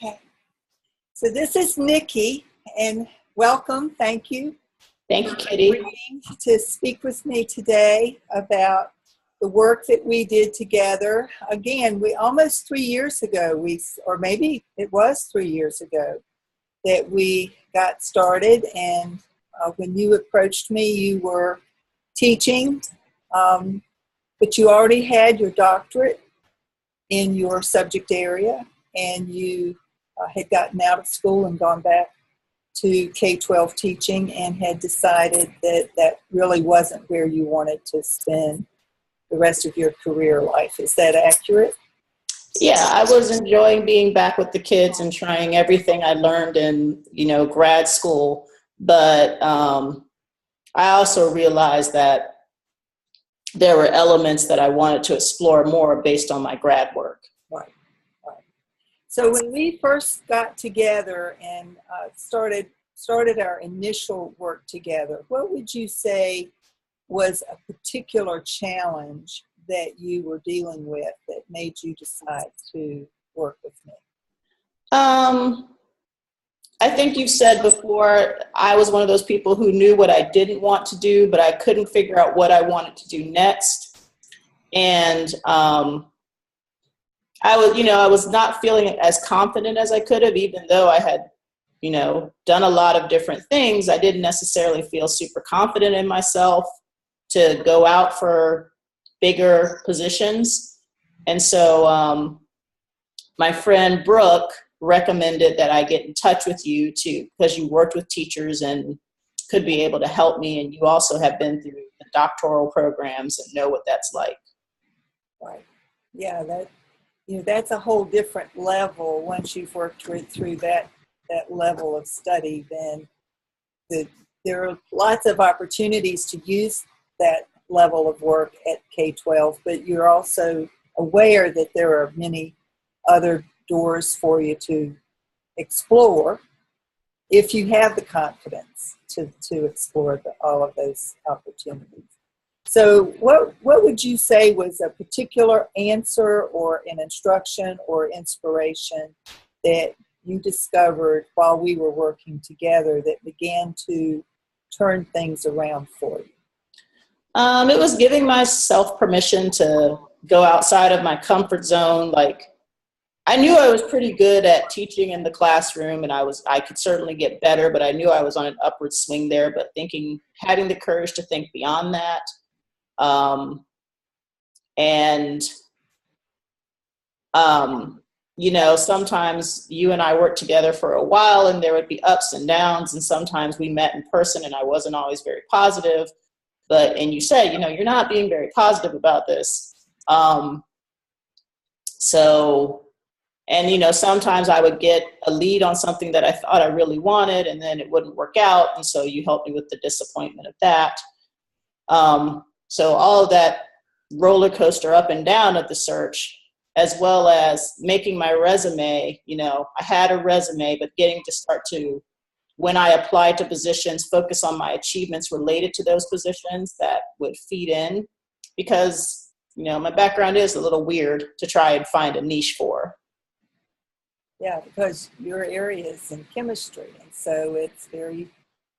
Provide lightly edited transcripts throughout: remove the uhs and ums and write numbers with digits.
Okay. So this is Nicky, and welcome. Thank you. Thank you, Kitty. To speak with me today about the work that we did together. Again, we almost 3 years ago, or maybe it was 3 years ago, that we got started. And when you approached me, you were teaching, but you already had your doctorate in your subject area, and you had gotten out of school and gone back to K-12 teaching and had decided that that really wasn't where you wanted to spend the rest of your career life. Is that accurate? Yeah, I was enjoying being back with the kids and trying everything I learned in, grad school. But I also realized that there were elements that I wanted to explore more based on my grad work. Right. So when we first got together and started our initial work together, what would you say was a particular challenge that you were dealing with that made you decide to work with me? I think you've said before, I was one of those people who knew what I didn't want to do, but I couldn't figure out what I wanted to do next. And I was not feeling as confident as I could have, even though I had, done a lot of different things. I didn't necessarily feel super confident in myself to go out for bigger positions. And so my friend Brooke recommended that I get in touch with you too, because you worked with teachers and could be able to help me. And you also have been through the doctoral programs and know what that's like. Right. Yeah, that's a whole different level. Once you've worked through that level of study, then there are lots of opportunities to use that level of work at K-12, but you're also aware that there are many other doors for you to explore if you have the confidence to explore all of those opportunities. So what would you say was a particular answer or an instruction or inspiration that you discovered while we were working together that began to turn things around for you? It was giving myself permission to go outside of my comfort zone. Like, I knew I was pretty good at teaching in the classroom, and I could certainly get better, but I knew I was on an upward swing there. But having the courage to think beyond that. Sometimes you and I worked together for a while and there would be ups and downs, and sometimes we met in person and I wasn't always very positive, and you said, you're not being very positive about this. Sometimes I would get a lead on something that I thought I really wanted and then it wouldn't work out. And so you helped me with the disappointment of that. So all of that roller coaster up and down of the search, as well as making my resume, I had a resume, but getting to start to, when I applied to positions, focus on my achievements related to those positions that would feed in, because, my background is a little weird to try and find a niche for. Yeah, because your area is in chemistry, and so it's very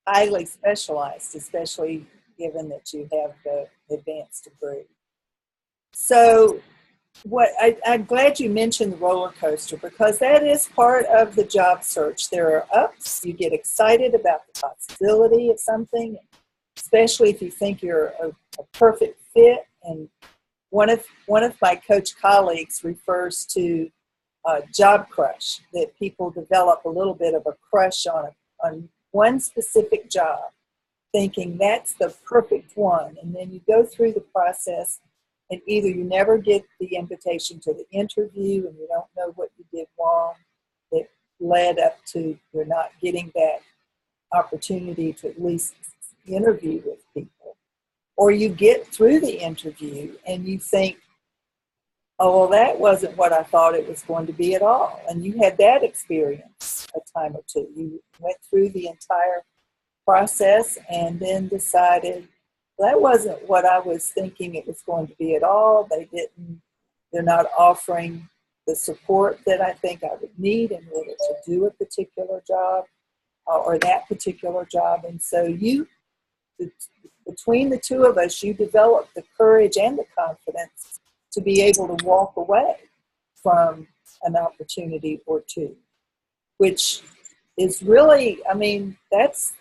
highly specialized, especially given that you have the advanced degree. So I'm glad you mentioned the roller coaster, because that is part of the job search. There are ups. You get excited about the possibility of something, especially if you think you're a perfect fit. And one of my coach colleagues refers to job crush, that people develop a little bit of a crush on one specific job, thinking that's the perfect one. And then you go through the process and either you never get the invitation to the interview and you don't know what you did wrong that led up to you're not getting that opportunity to at least interview with people. Or you get through the interview and you think, oh, well, that wasn't what I thought it was going to be at all. And you had that experience a time or two. You went through the entire process and then decided, that wasn't what I was thinking it was going to be at all. They're not offering the support that I think I would need in order to do a particular job or that particular job. And so between the two of us, you develop the courage and the confidence to be able to walk away from an opportunity or two, which is really, I mean, that's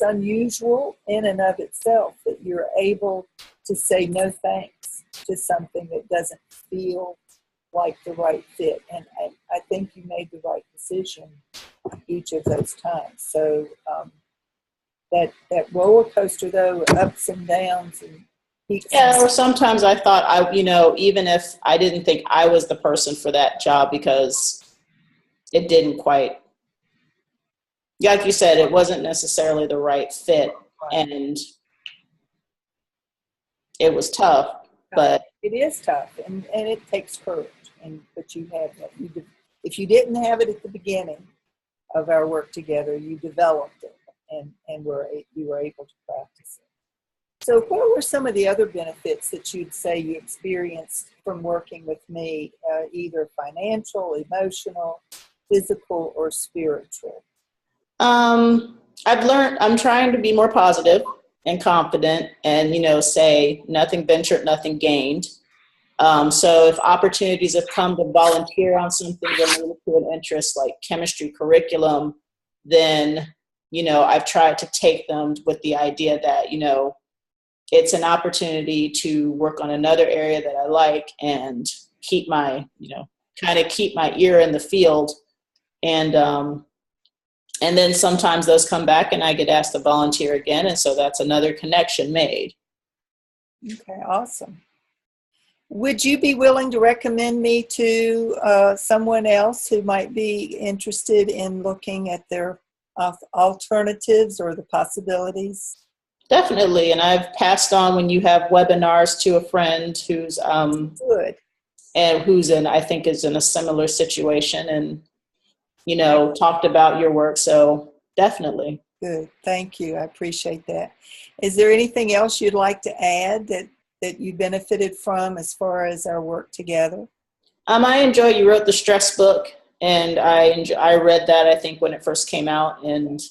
unusual in and of itself, that you're able to say no thanks to something that doesn't feel like the right fit. And I think you made the right decision each of those times. So that roller coaster, though, ups and downs and peaks. Yeah, or sometimes I thought even if I didn't think I was the person for that job because it didn't quite, like you said, it wasn't necessarily the right fit, and it was tough. But it is tough, and it takes courage. But you have that. If you didn't have it at the beginning of our work together, you developed it, and you were able to practice it. So, what were some of the other benefits that you'd say you experienced from working with me, either financial, emotional, physical, or spiritual? I've learned, I'm trying to be more positive and confident and, say nothing ventured, nothing gained. So if opportunities have come to volunteer on something related to an interest like chemistry curriculum, then, I've tried to take them with the idea that, it's an opportunity to work on another area that I like and keep my, kind of keep my ear in the field. And then sometimes those come back and I get asked to volunteer again. And so that's another connection made. Okay, awesome. Would you be willing to recommend me to someone else who might be interested in looking at their alternatives or the possibilities? Definitely. And I've passed on when you have webinars to a friend who's good and who's I think is in a similar situation and, talked about your work. So definitely. Good. Thank you. I appreciate that. Is there anything else you'd like to add that you benefited from as far as our work together? I enjoy, you wrote the stress book, and I read that, I think, when it first came out, and,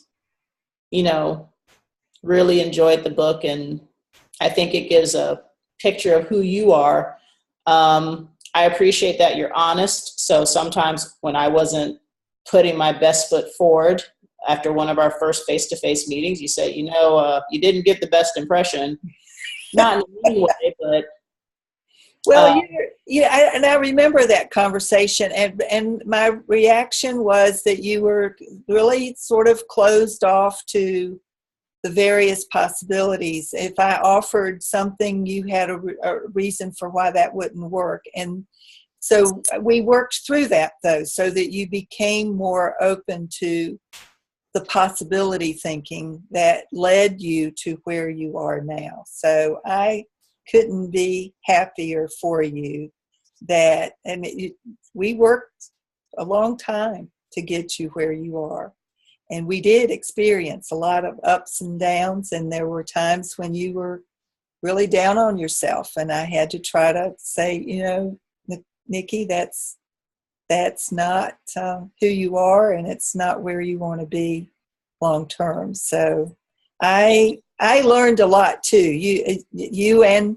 really enjoyed the book. And I think it gives a picture of who you are. I appreciate that you're honest. So sometimes when I wasn't putting my best foot forward after one of our first face-to-face meetings, you said, you didn't get the best impression. Not in a mean way, but well, and I remember that conversation, and my reaction was that you were really sort of closed off to the various possibilities. If I offered something, you had a reason for why that wouldn't work. And so we worked through that, though, so that you became more open to the possibility thinking that led you to where you are now. So I couldn't be happier for you we worked a long time to get you where you are. And we did experience a lot of ups and downs, and there were times when you were really down on yourself, and I had to try to say, Nicky, that's not who you are, and it's not where you want to be long term. So I learned a lot too. You and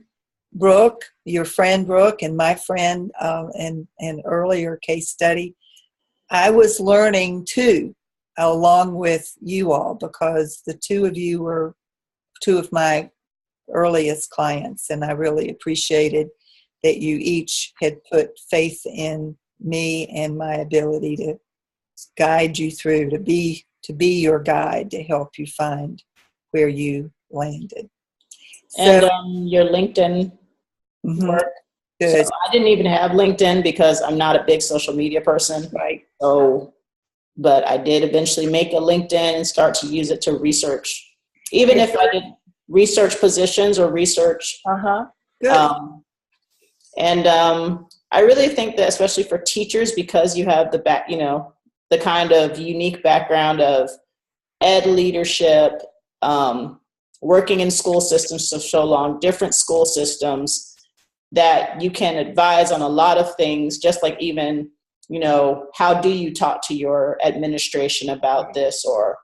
Brooke, your friend Brooke, and my friend, and earlier case study, I was learning too, along with you all, because the two of you were two of my earliest clients, and I really appreciated that you each had put faith in me and my ability to guide you through, to be your guide, to help you find where you landed. And your LinkedIn work. Good. So I didn't even have LinkedIn because I'm not a big social media person. Right. So, but I did eventually make a LinkedIn and start to use it to research, even if I did research positions or research. Good. I really think that especially for teachers, because you have the kind of unique background of ed leadership, working in school systems for so long, different school systems, that you can advise on a lot of things, just like even, you know, how do you talk to your administration about this, or,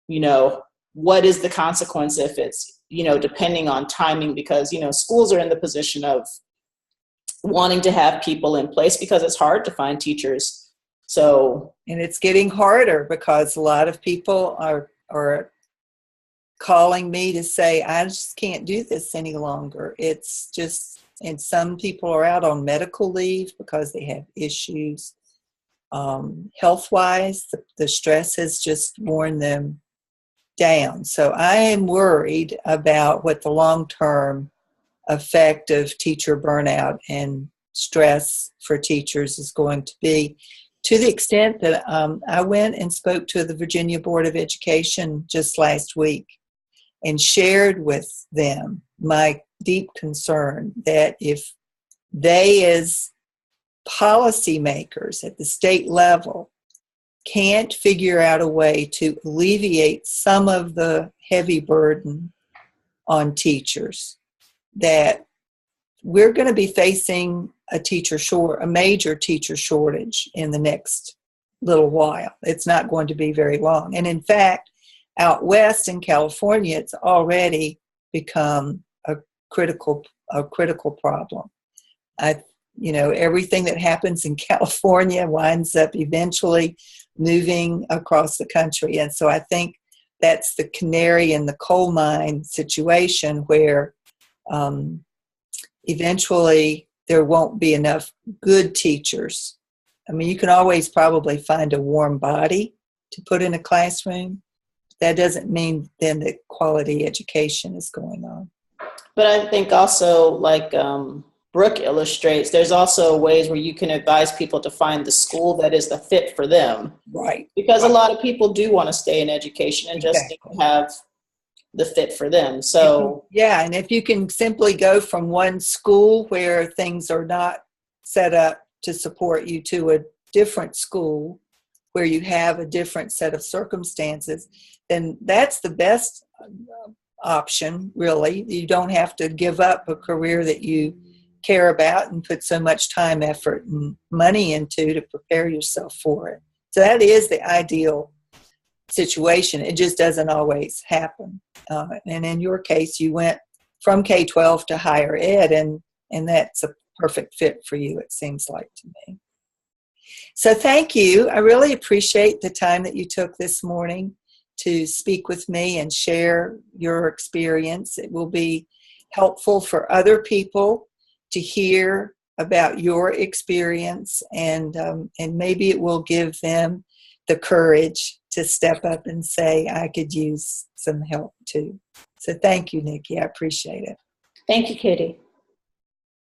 you know, what is the consequence if it's, you know, depending on timing, because, you know, schools are in the position of wanting to have people in place because it's hard to find teachers. So, and it's getting harder because a lot of people are calling me to say, I just can't do this any longer. It's just, and some people are out on medical leave because they have issues. Health-wise, the stress has just worn them down. So I am worried about what the long-term effect of teacher burnout and stress for teachers is going to be, to the extent that I went and spoke to the Virginia Board of Education just last week and shared with them my deep concern that if they, as policymakers at the state level, can't figure out a way to alleviate some of the heavy burden on teachers, that we're going to be facing a major teacher shortage in the next little while. It's not going to be very long. And in fact, out west in California, it's already become a critical problem. Everything that happens in California winds up eventually moving across the country. And so I think that's the canary in the coal mine situation where eventually there won't be enough good teachers. I mean, you can always probably find a warm body to put in a classroom. That doesn't mean then that quality education is going on. But I think also, like Brooke illustrates, there's also ways where you can advise people to find the school that is the fit for them. Right. Because a lot of people do want to stay in education and just have the fit for them. So yeah, and if you can simply go from one school where things are not set up to support you to a different school where you have a different set of circumstances, then that's the best option, really. You don't have to give up a career that you care about and put so much time, effort, and money into to prepare yourself for it. So that is the ideal situation. It just doesn't always happen. And in your case, you went from K-12 to higher ed, and that's a perfect fit for you, it seems like to me. So thank you. I really appreciate the time that you took this morning to speak with me and share your experience. It will be helpful for other people to hear about your experience, and maybe it will give them the courage to step up and say, I could use some help too. So thank you, Nicky. I appreciate it. Thank you, Katie.